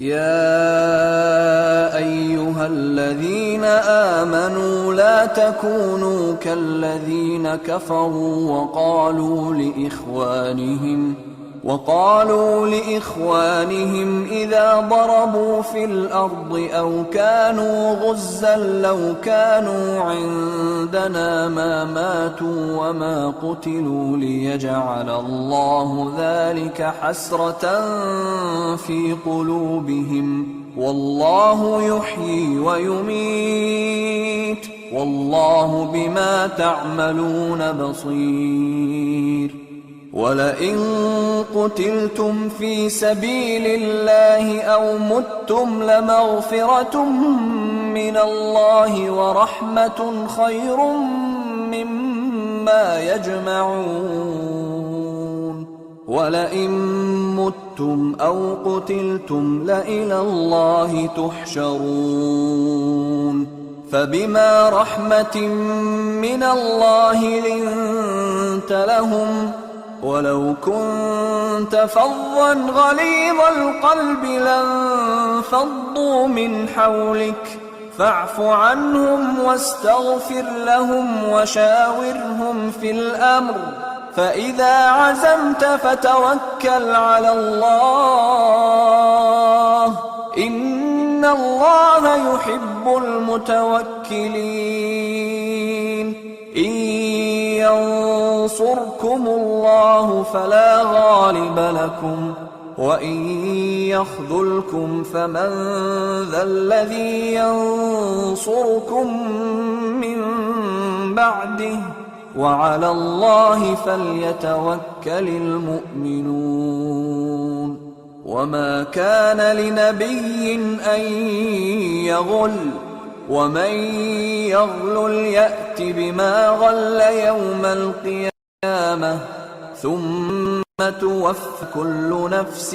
يا أيها الذين آمنوا لا تكونوا كالذين كفروا وقالوا لإخوانهم إذا ضربوا في الأرض أو كانوا غزا لو كانوا عندنا ما ماتوا وما قتلوا ليجعل الله ذلك حسرة في قلوبهم والله يحيي ويميت والله بما تعملون بصير. ولئن قتلتم في سبيل الله أو متم لمغفرة من الله ورحمة خير مما يجمعون. ولئن متم أو قتلتم لإلى الله تحشرون. فبما رحمة من الله لنت لهم ولو كنت فظا غليظ القلب لانفضوا من حولك فاعف عنهم واستغفر لهم وشاورهم في الأمر فإذا عزمت فتوكل على الله إن الله يحب المتوكلين. إن ينصركم الله فلا غالب لكم وإن يخذلكم فمن ذا الذي ينصركم من بعده وعلى الله فليتوكل المؤمنون. وما كان لنبي أن يغل ومن يغلل يأت بما غل يوم القيامة ثم توفى كل نفس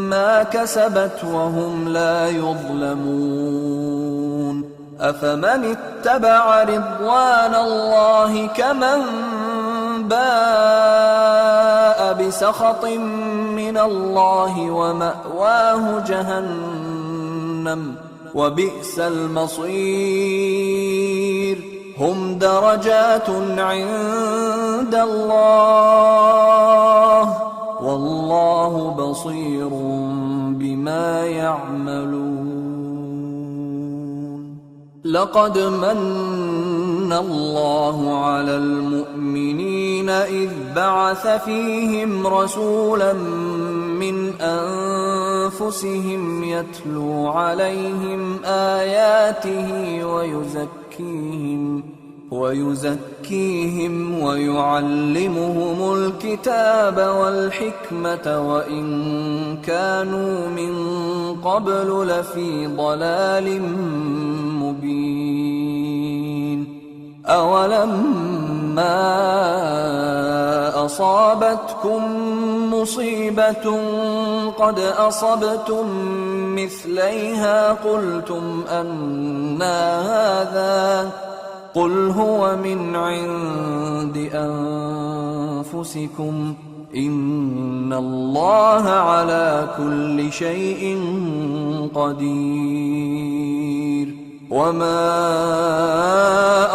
ما كسبت وهم لا يظلمون. أفمن اتبع رضوان الله كمن باء بسخط من الله ومأواه جهنم وبئس المصير. هم درجات عند الله والله بصير بما يعملون. لقد من الله على المؤمنين إذ بعث فيهم رسولا من أنفسهم يتلو عليهم آياته ويزكيهم ويعلمهم الكتاب والحكمة وإن كانوا من قبل لفي ضلال مبين. أولما أصابتكم مصيبة قد أصبتم مثليها قلتم أنى هذا قل هو من عند أنفسكم إن الله على كل شيء قدير. وما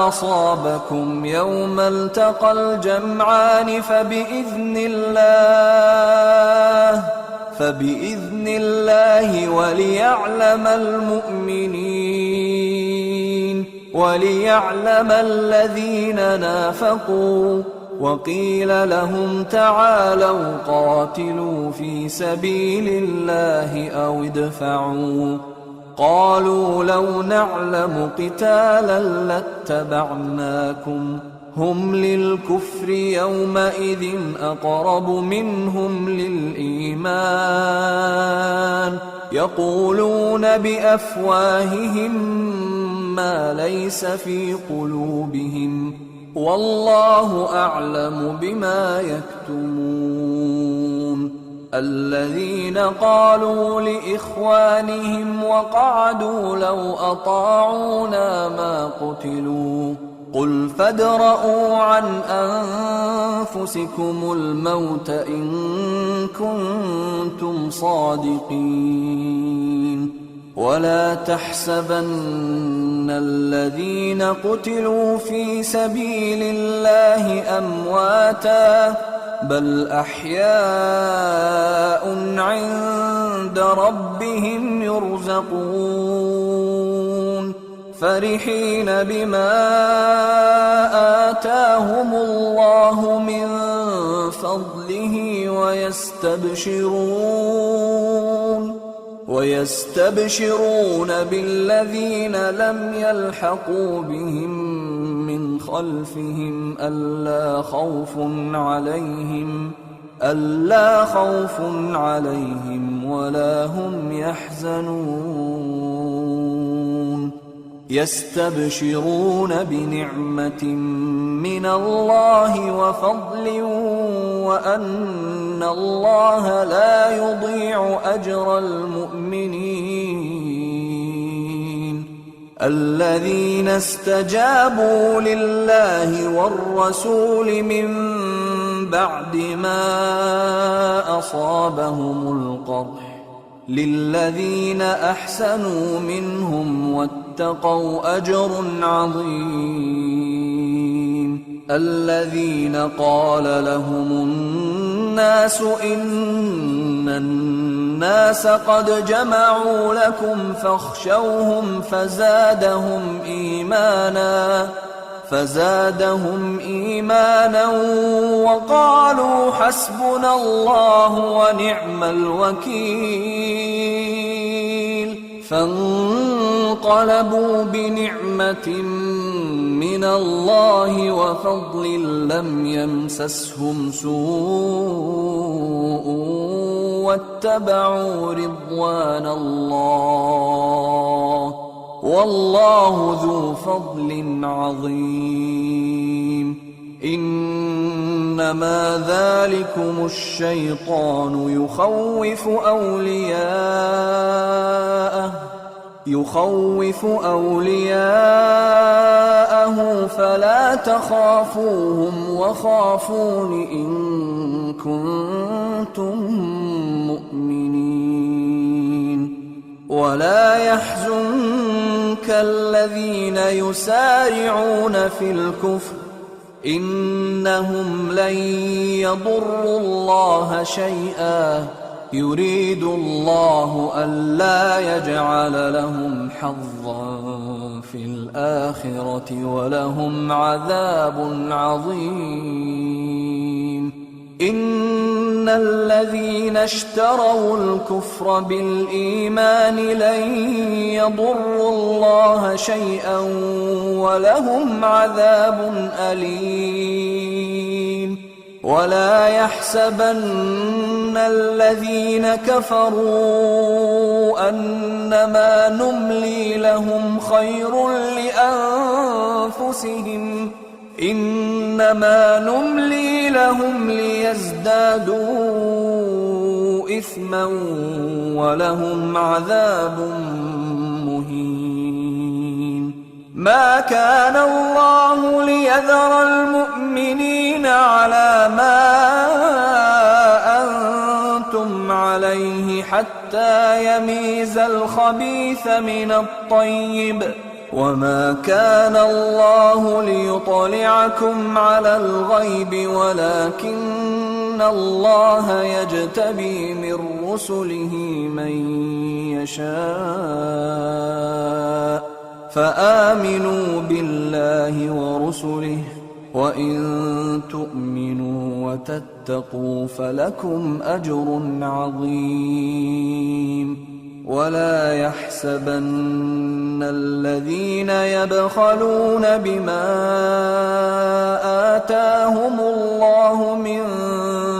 أصابكم يوم التقى الجمعان فبإذن الله وليعلم الذين نافقوا. وقيل لهم تعالوا قاتلوا في سبيل الله أو ادفعوا قالوا لو نعلم قتالا لاتبعناكم هم للكفر يومئذ أقرب منهم للإيمان يقولون بأفواههم ما ليس في قلوبهم والله أعلم بما يكتمون. الذين قالوا لإخوانهم وقعدوا لو أطاعونا ما قتلوا قل فادرءوا عن أنفسكم الموت إن كنتم صادقين ولا تحسبن الذين قتلوا في سبيل الله أمواتا بل أحياء عند ربهم يرزقون فرحين بما آتاهم الله من فضله ويستبشرون بالذين لم يلحقوا بهم من خلفهم ألا خوف عليهم ولا هم يحزنون يستبشرون بنعمة من الله وفضل وأن الله لا يضيع أجر المؤمنين الذين استجابوا لله والرسول من بعد ما أصابهم القرح للذين أحسنوا منهم واتقوا أجر عظيم الذين قال لهم الناس إن الناس قد جمعوا لكم فاخشوهم فزادهم إيمانا وقالوا حسبنا الله ونعم الوكيل فانقلبوا بنعمة من الله وفضل لم يمسسهم سوء واتبعوا رضوان الله والله ذو فضل عظيم إنما ذلكم الشيطان يخوف أولياءه فلا تخافوهم وخافون إن كنتم مؤمنين ولا يحزنك الذين يسارعون في الكفر إنهم لن يضروا الله شيئا يريد الله ألا يجعل لهم حظا في الآخرة ولهم عذاب عظيم إن الذين اشتروا الكفر بالإيمان لن يضروا الله شيئا ولهم عذاب أليم ولا يحسبن الذين كفروا أنما نملي لهم خير لأنفسهم إنما نملي لهم ليزدادوا إثما ولهم عذاب مهين ما كان الله ليذر المؤمنين على ما أنتم عليه حتى يميز الخبيث من الطيب وما كان الله ليطلعكم على الغيب ولكن الله يجتبي من رسله من يشاء فآمنوا بالله ورسله وإن تؤمنوا وتتقوا فلكم أجر عظيم ولا يحسبن الذين يبخلون بما آتاهم الله من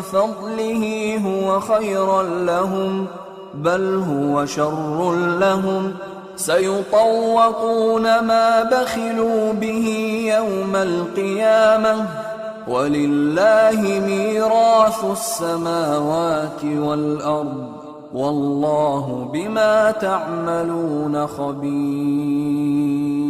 فضله هو خيرا لهم بل هو شر لهم سيطوقون ما بخلوا به يوم القيامة ولله ميراث السماوات والأرض والله بما تعملون خبير